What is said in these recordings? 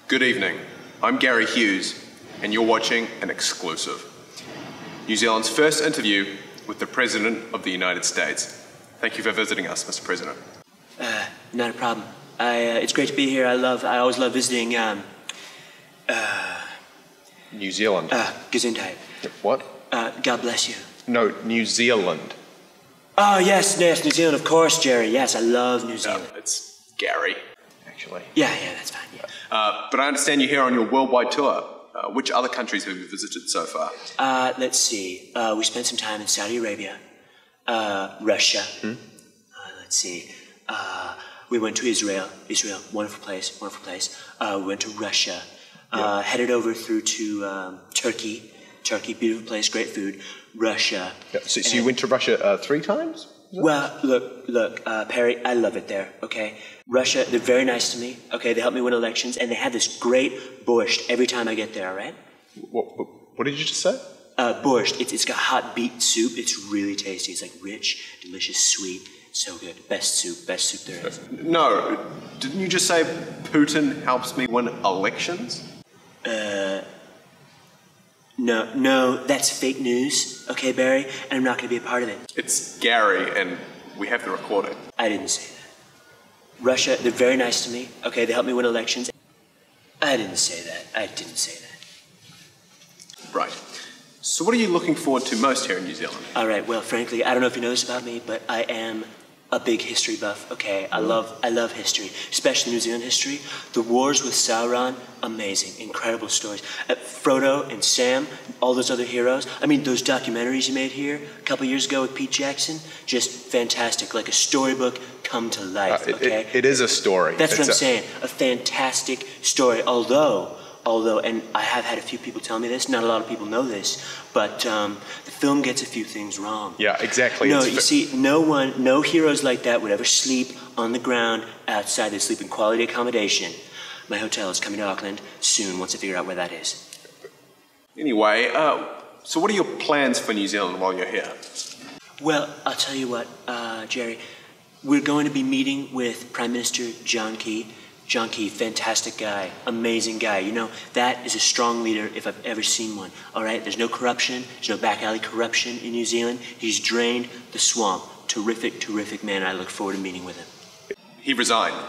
Good evening. I'm Gary Hughes, and you're watching an exclusive. New Zealand's first interview with the President of the United States. Thank you for visiting us, Mr. President. Not a problem. It's great to be here. I always love visiting, New Zealand. Gesundheit. What? God bless you. No, New Zealand. Oh, yes, New Zealand, of course, Jerry. Yes, I love New Zealand. It's Gary, actually. Yeah, that's fine. Yeah. But I understand you're here on your worldwide tour. Which other countries have you visited so far? Let's see. We spent some time in Saudi Arabia, Russia. Let's see. We went to Israel, wonderful place. We went to Russia, headed over through to Turkey, beautiful place, great food, Russia. Yeah. So you went to Russia 3 times? Well, look, Perry, I love it there, okay? Russia, they're very nice to me, okay? They help me win elections, and they have this great borscht every time I get there, all right? What did you just say? Borscht, it's got hot beet soup. It's really tasty. It's like rich, delicious, sweet. So good. Best soup there is. No, didn't you just say Putin helps me win elections? No, that's fake news, okay, Barry? And I'm not going to be a part of it. It's Gary, and we have the recording. I didn't say that. Russia, they're very nice to me, okay? They help me win elections. I didn't say that. Right. So what are you looking forward to most here in New Zealand? All right, well, frankly, I don't know if you know this about me, but I am a big history buff, okay? I love history, especially New Zealand history. The wars with Sauron, amazing, incredible stories. Frodo and Sam, all those other heroes. I mean, those documentaries you made here a couple years ago with Pete Jackson, just fantastic, like a storybook come to life, okay? It is a story. That's what I'm saying, a fantastic story, although, and I have had a few people tell me this, not a lot of people know this, but the film gets a few things wrong. Yeah, exactly. No, you see, no heroes like that would ever sleep on the ground outside. They sleep in quality accommodation. My hotel is coming to Auckland soon, once I figure out where that is. Anyway, so what are your plans for New Zealand while you're here? Well, I'll tell you what, Jerry, we're going to be meeting with Prime Minister John Key. John Key, fantastic guy, amazing guy. You know, that is a strong leader if I've ever seen one, all right? There's no corruption, there's no back alley corruption in New Zealand. He's drained the swamp. Terrific man. I look forward to meeting with him. He resigned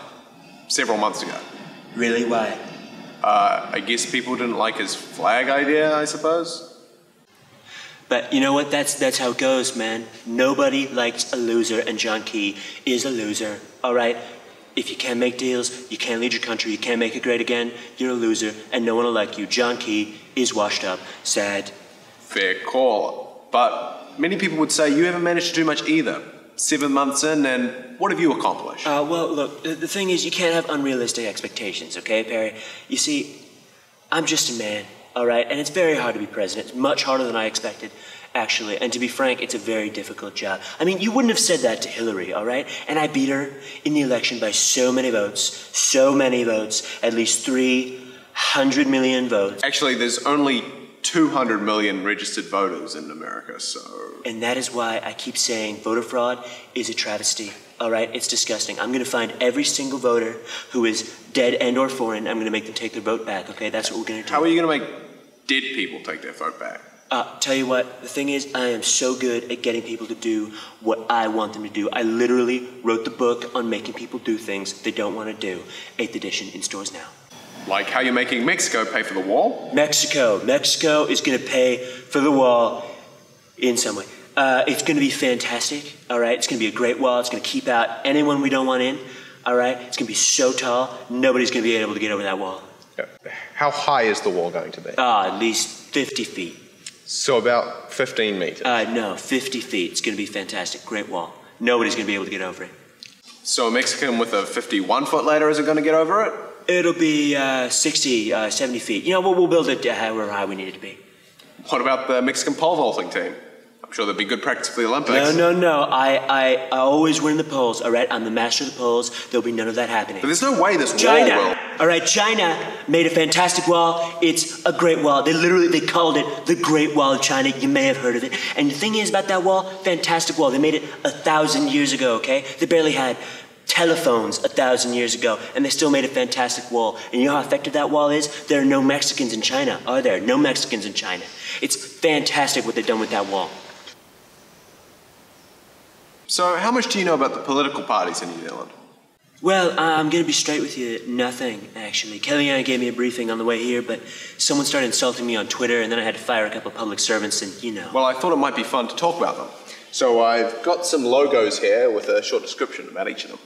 several months ago. Really? Why? I guess people didn't like his flag idea, I suppose. But you know what? That's how it goes, man. Nobody likes a loser, and John Key is a loser, all right? If you can't make deals, you can't lead your country, you can't make it great again, you're a loser, and no one will like you. John Key is washed up. Sad. Fair call. But many people would say you haven't managed to do much either. 7 months in, and what have you accomplished? Well, look, the thing is, you can't have unrealistic expectations, okay, Perry? You see, I'm just a man, all right? And it's very hard to be president. It's much harder than I expected, actually. And to be frank, it's a very difficult job. I mean, you wouldn't have said that to Hillary, all right? And I beat her in the election by so many votes, at least 300 million votes. Actually, there's only 200 million registered voters in America, so... And that is why I keep saying voter fraud is a travesty, all right? It's disgusting. I'm going to find every single voter who is dead and or foreign. I'm going to make them take their vote back, okay? That's what we're going to do. How are you going to make dead people take their vote back? Tell you what, the thing is, I am so good at getting people to do what I want them to do. I literally wrote the book on making people do things they don't want to do. 8th edition in stores now. Like how you're making Mexico pay for the wall? Mexico is going to pay for the wall in some way. It's going to be fantastic, all right? It's going to be a great wall. It's going to keep out anyone we don't want in, all right? It's going to be so tall, nobody's going to be able to get over that wall. How high is the wall going to be? At least 50 feet. So about 15 meters? No, 50 feet. It's going to be fantastic. Great wall. Nobody's going to be able to get over it. So a Mexican with a 51-foot ladder isn't going to get over it? It'll be 60, 70 feet. You know, we'll build it however high we need it to be. What about the Mexican pole vaulting team? I'm sure that'd be good practice for the Olympics. No. I always win the polls, all right? I'm the master of the polls. There'll be none of that happening. But there's no way this China, wall will... all right, China made a fantastic wall. It's a great wall. They called it the Great Wall of China. You may have heard of it. And the thing is about that wall, fantastic wall. They made it 1,000 years ago, okay? They barely had telephones 1,000 years ago, and they still made a fantastic wall. And you know how effective that wall is? There are no Mexicans in China, are there? No Mexicans in China. It's fantastic what they've done with that wall. So how much do you know about the political parties in New Zealand? Well, I'm gonna be straight with you. Nothing, actually. Kellyanne gave me a briefing on the way here, but someone started insulting me on Twitter, and then I had to fire a couple of public servants, and you know. Well, I thought it might be fun to talk about them. So I've got some logos here with a short description about each of them.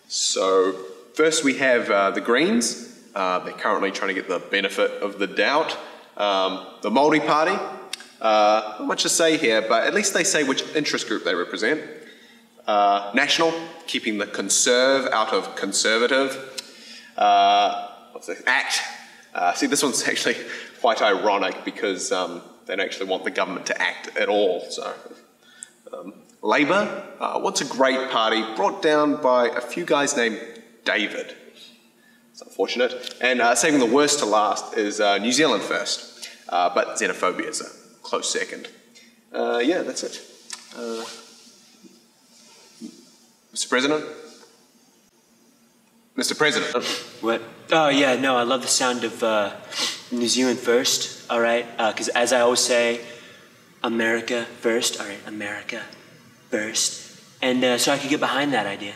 So first we have the Greens. They're currently trying to get the benefit of the doubt. The Māori Party. Not much to say here, but at least they say which interest group they represent. National, keeping the conserve out of conservative. What's the ACT? See, this one's actually quite ironic because they don't actually want the government to act at all. So, Labour, what's a great party brought down by a few guys named David. It's unfortunate. And saving the worst to last is New Zealand First, but xenophobia is a close second. Yeah, that's it. Mr. President? Mr. President? What? Oh, yeah, no, I love the sound of New Zealand first, all right? Because as I always say, America first, all right, America first. And so I could get behind that idea.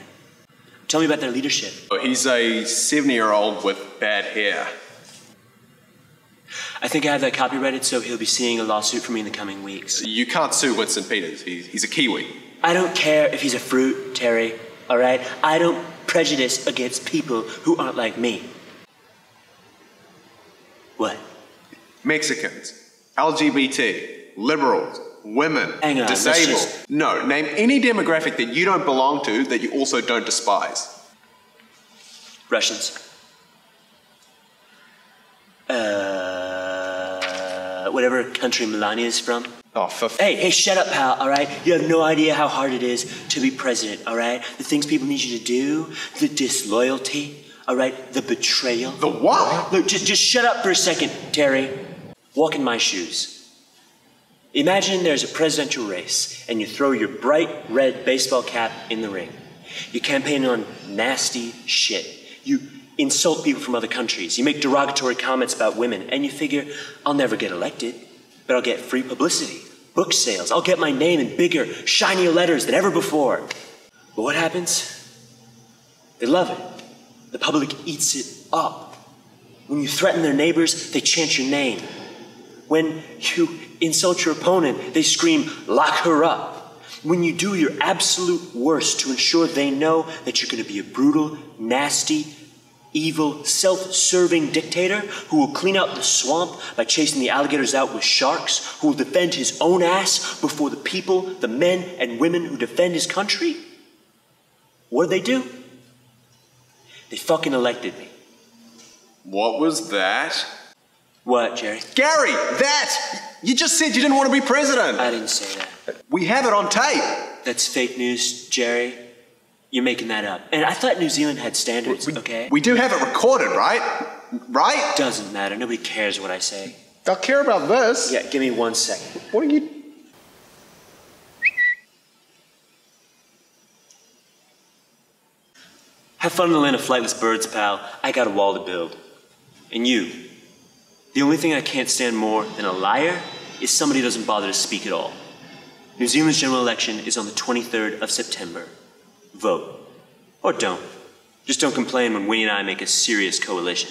Tell me about their leadership. He's a 70-year-old with bad hair. I think I have that copyrighted, so he'll be seeing a lawsuit from me in the coming weeks. You can't sue Winston Peters. He's a Kiwi. I don't care if he's a fruit, Terry, all right? I don't prejudice against people who aren't like me. What? Mexicans, LGBT, liberals, women, Hang on, disabled. No, name any demographic that you don't belong to that you also don't despise. Russians. Whatever country Melania is from. Oh, Hey, shut up, pal, all right? You have no idea how hard it is to be president, all right? The things people need you to do, the disloyalty, all right? The betrayal. The what? Look, just shut up for a second, Terry. Walk in my shoes. Imagine there's a presidential race, and you throw your bright red baseball cap in the ring. You campaign on nasty shit. You insult people from other countries. You make derogatory comments about women, and you figure, I'll never get elected, but I'll get free publicity, book sales. I'll get my name in bigger, shinier letters than ever before. But what happens? They love it. The public eats it up. When you threaten their neighbors, they chant your name. When you insult your opponent, they scream, lock her up. When you do your absolute worst to ensure they know that you're going to be a brutal, nasty, evil, self-serving dictator who will clean out the swamp by chasing the alligators out with sharks, who will defend his own ass before the people, the men and women who defend his country, what did they do? They fucking elected me. What was that? What, Jerry? Gary, that! You just said you didn't want to be president. I didn't say that. We have it on tape. That's fake news, Jerry. You're making that up. And I thought New Zealand had standards, okay? We do have it recorded, right? Right? Doesn't matter. Nobody cares what I say. They'll care about this. Yeah, give me 1 second. What are you... Have fun in the land of flightless birds, pal. I got a wall to build. And you, the only thing I can't stand more than a liar is somebody who doesn't bother to speak at all. New Zealand's general election is on the 23rd of September. Vote. Or don't. Just don't complain when Winnie and I make a serious coalition.